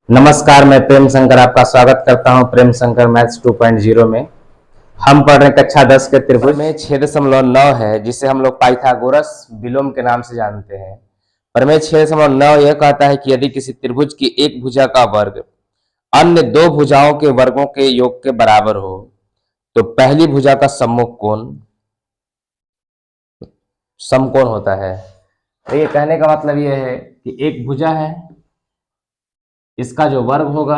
नमस्कार, मैं प्रेम शंकर आपका स्वागत करता हूं प्रेम शंकर मैथ्स 2.0 में। हम पढ़ रहे कक्षा 10 के त्रिभुज में 6.9 है, जिसे हम लोग पाइथागोरस विलोम के नाम से जानते हैं। प्रमेय 6.9 यह कहता है कि यदि किसी त्रिभुज की एक भुजा का वर्ग अन्य दो भुजाओं के वर्गों के योग के बराबर हो तो पहली भुजा का सम्मुख कोण समकोण होता है। तो ये कहने का मतलब यह है कि एक भुजा है, इसका जो वर्ग होगा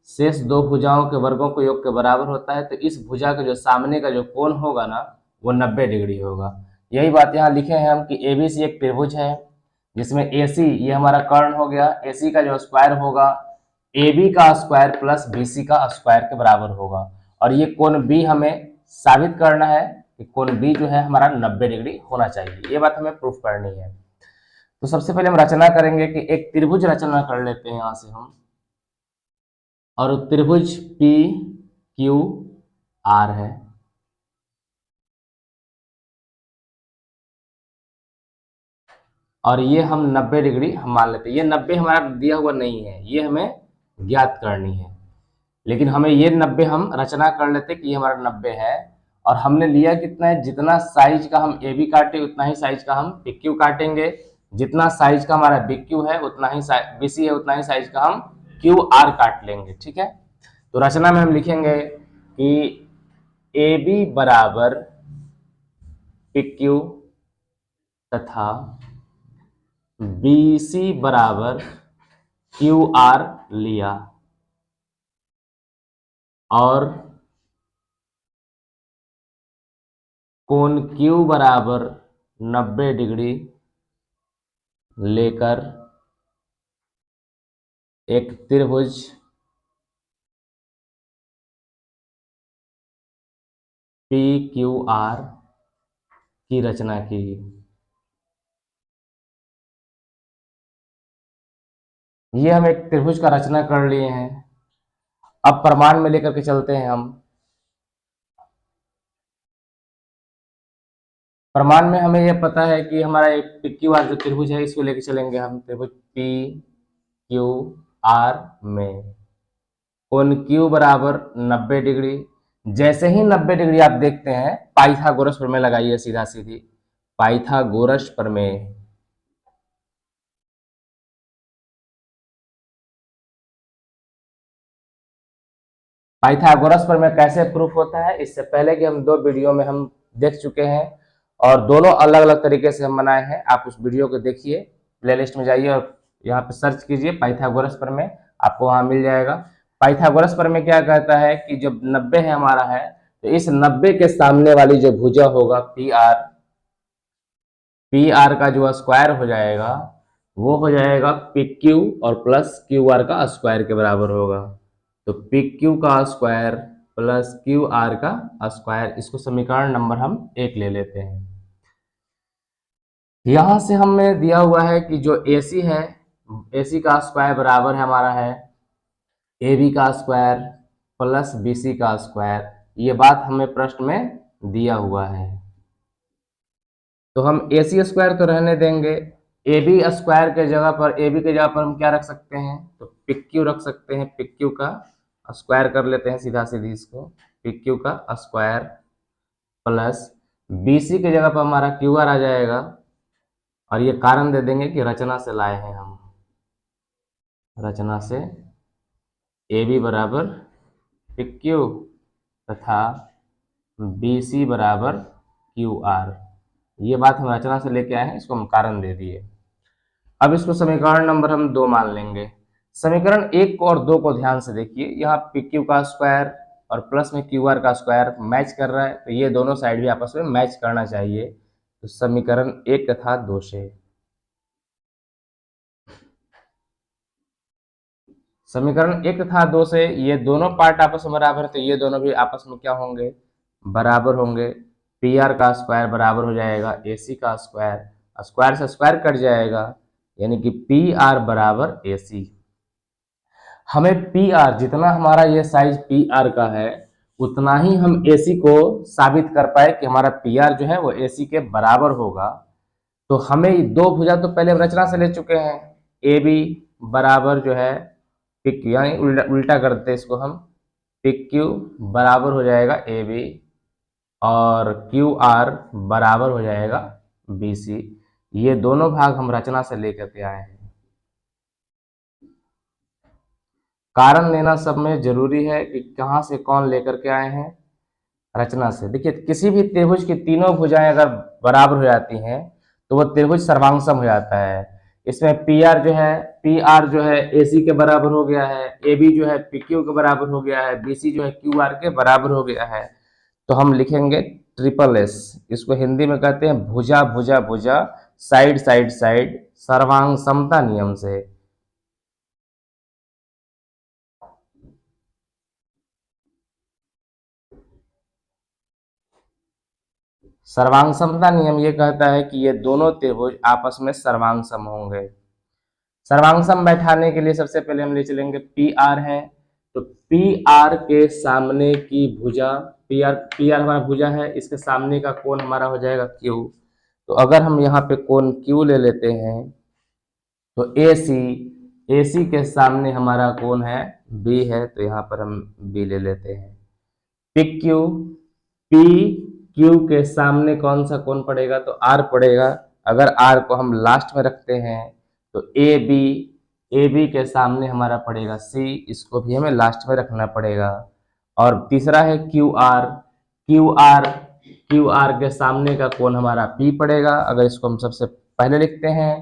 शेष दो भुजाओं के वर्गों के योग के बराबर होता है, तो इस भुजा के जो सामने का जो कोण होगा ना वो 90 डिग्री होगा। यही बात यहाँ लिखे हैं हम कि एबीसी एक त्रिभुज है जिसमें एसी ये हमारा कर्ण हो गया, एसी का जो स्क्वायर होगा एबी का स्क्वायर प्लस बीसी का स्क्वायर के बराबर होगा। और ये कोण बी हमें साबित करना है कि कोण बी जो है हमारा 90 डिग्री होना चाहिए, ये बात हमें प्रूफ करनी है। तो सबसे पहले हम रचना करेंगे कि एक त्रिभुज रचना कर लेते हैं यहां से हम, और त्रिभुज पी क्यू आर है। और ये हम 90 डिग्री हम मान लेते हैं। ये 90 हमारा दिया हुआ नहीं है, ये हमें ज्ञात करनी है, लेकिन हमें ये 90 हम रचना कर लेते कि ये हमारा 90 है। और हमने लिया कितना है, जितना साइज का हम ए बी काटे उतना ही साइज का हम पी क्यू काटेंगे, जितना साइज का हमारा बी क्यू है उतना ही बी सी है उतना ही साइज का हम क्यू आर काट लेंगे। ठीक है, तो रचना में हम लिखेंगे कि ए बी बराबर पी क्यू तथा बी सी बराबर क्यू आर लिया, और कोण क्यू बराबर 90 डिग्री लेकर एक त्रिभुज पी क्यू आर की रचना की। ये हम एक त्रिभुज का रचना कर लिए हैं। अब प्रमाण में लेकर के चलते हैं हम। प्रमाण में हमें यह पता है कि हमारा एक पी क्यू आर जो त्रिभुज है इसको लेकर चलेंगे हम त्रिभुज पी क्यू आर में कोण क्यू बराबर 90 डिग्री। जैसे ही 90 डिग्री आप देखते हैं पाइथागोरस प्रमेय लगाइए, सीधा सीधी पाइथागोरस प्रमेय। पाइथागोरस प्रमेय कैसे प्रूफ होता है, इससे पहले कि हम 2 वीडियो में हम देख चुके हैं और दोनों अलग अलग तरीके से हम बनाए हैं। आप उस वीडियो को देखिए, प्लेलिस्ट में जाइए और यहाँ पे सर्च कीजिए पाइथागोरस प्रमेय, आपको वहां मिल जाएगा। पाइथागोरस प्रमेय क्या कहता है कि जब 90 है हमारा है तो इस 90 के सामने वाली जो भुजा होगा पी आर का जो स्क्वायर हो जाएगा वो हो जाएगा पी क्यू और प्लस क्यू आर का स्क्वायर के बराबर होगा। तो पी क्यू का स्क्वायर प्लस क्यू आर का स्क्वायर, इसको समीकरण नंबर हम 1 ले लेते हैं। यहां से हमें दिया हुआ है कि जो एसी है, एसी का स्क्वायर बराबर है हमारा है ए बी का स्क्वायर प्लस बी सी का स्क्वायर। ये बात हमें प्रश्न में दिया हुआ है, तो हम ए सी स्क्वायर तो रहने देंगे, ए बी स्क्वायर के जगह पर, ए बी के जगह पर हम क्या रख सकते हैं, तो पी क्यू रख सकते हैं। पी क्यू का स्क्वायर कर लेते हैं सीधा सीधी इसको, पी क्यू का स्क्वायर प्लस बी सी के जगह पर हमारा क्यू आर आ जाएगा। और ये कारण दे देंगे कि रचना से लाए हैं हम, रचना से ए बी बराबर पी क्यू तथा बी सी बराबर क्यू आर, ये बात हम रचना से लेके आए हैं, इसको हम कारण दे दिए। अब इसको समीकरण नंबर हम 2 मान लेंगे। समीकरण 1 को और 2 को ध्यान से देखिए, यहाँ पी क्यू का स्क्वायर और प्लस में क्यू आर का स्क्वायर मैच कर रहा है, तो ये दोनों साइड भी आपस में मैच करना चाहिए। तो समीकरण 1 तथा 2 से, समीकरण 1 तथा 2 से ये दोनों पार्ट आपस में बराबर है, तो ये दोनों भी आपस में क्या होंगे, बराबर होंगे। पी आर का स्क्वायर बराबर हो जाएगा ए सी का स्क्वायर, स्क्वायर से स्क्वायर कट जाएगा, यानी कि पी आर बराबर ए सी। हमें पी आर, जितना हमारा ये साइज पी आर का है उतना ही हम ए सी को साबित कर पाए कि हमारा पी आर जो है वो ए सी के बराबर होगा। तो हमें 2 भुजा तो पहले रचना से ले चुके हैं, ए बी बराबर जो है पिक यानी उल्टा करते हैं इसको हम, पिक क्यू बराबर हो जाएगा ए बी और क्यू आर बराबर हो जाएगा बी सी। ये दोनों भाग हम रचना से लेकर के आए हैं। कारण लेना सब में जरूरी है कि कहाँ से कौन लेकर के आए हैं, रचना से। देखिए किसी भी त्रिभुज की तीनों भुजाएं अगर बराबर हो जाती हैं तो वो त्रिभुज सर्वांगसम हो जाता है। इसमें पी आर जो है ए सी के बराबर हो गया है, ए बी जो है पी क्यू के बराबर हो गया है, बी सी जो है क्यू आर के बराबर हो गया है। तो हम लिखेंगे ट्रिपल एस, इसको हिंदी में कहते हैं भुजा भुजा भुजा, साइड साइड साइड, सर्वांग समता नियम से। सर्वांग समता नियम ये कहता है कि ये दोनों त्रिभुज आपस में सर्वांग सम होंगे। सर्वांग सम बैठाने के लिए सबसे पहले हम ले चलेंगे पी आर है, तो पी आर के सामने की भुजा, पी आर हमारा भुजा है, इसके सामने का कोण हमारा हो जाएगा क्यू। तो अगर हम यहाँ पे कोण क्यू ले लेते हैं तो ए सी के सामने हमारा कोण है बी है, तो यहाँ पर हम बी ले लेते हैं। पिक क्यू, पी क्यू के सामने कौन सा कोण पड़ेगा, तो आर पड़ेगा। अगर आर को हम लास्ट में रखते हैं तो ए बी के सामने हमारा पड़ेगा सी, इसको भी हमें लास्ट में रखना पड़ेगा। और तीसरा है क्यू आर के सामने का कोण हमारा पी पड़ेगा। अगर इसको हम सबसे पहले लिखते हैं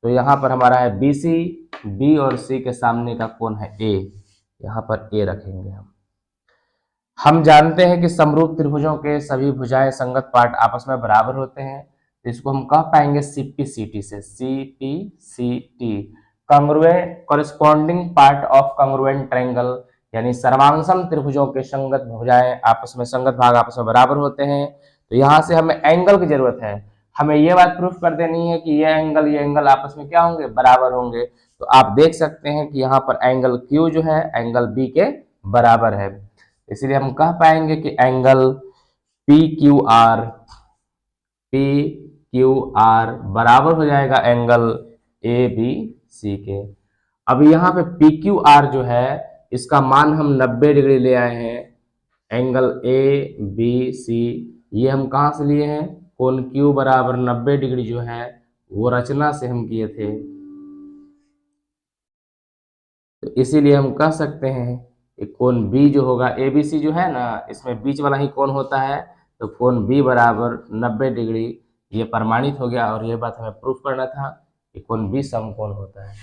तो यहाँ पर हमारा है बी सी, बी और सी के सामने का कोण है ए, यहाँ पर ए रखेंगे हम जानते हैं कि समरूप त्रिभुजों के सभी भुजाएं संगत पार्ट आपस में बराबर होते हैं, तो इसको हम कह पाएंगे सीपीसीटी से, CPCT, congruent corresponding part of congruent triangle, यानी सर्वांगसम त्रिभुजों के संगत भुजाएं आपस में, संगत भाग आपस में बराबर होते हैं। तो यहाँ से हमें एंगल की जरूरत है, हमें ये बात प्रूफ कर देनी है कि ये एंगल आपस में क्या होंगे, बराबर होंगे। तो आप देख सकते हैं कि यहाँ पर एंगल Q जो है एंगल B के बराबर है, इसलिए हम कह पाएंगे कि एंगल PQR बराबर हो जाएगा एंगल ABC के। अब यहाँ पे PQR जो है इसका मान हम 90 डिग्री ले आए हैं, एंगल ABC ये हम कहाँ से लिए हैं, कोण Q बराबर 90 डिग्री जो है वो रचना से हम किए थे। तो इसीलिए हम कह सकते हैं कोण B जो होगा, ABC जो है ना, इसमें बीच वाला ही कोण होता है, तो कोण B बराबर 90 डिग्री, ये प्रमाणित हो गया। और ये बात हमें प्रूफ करना था कि कोण B समकोण होता है।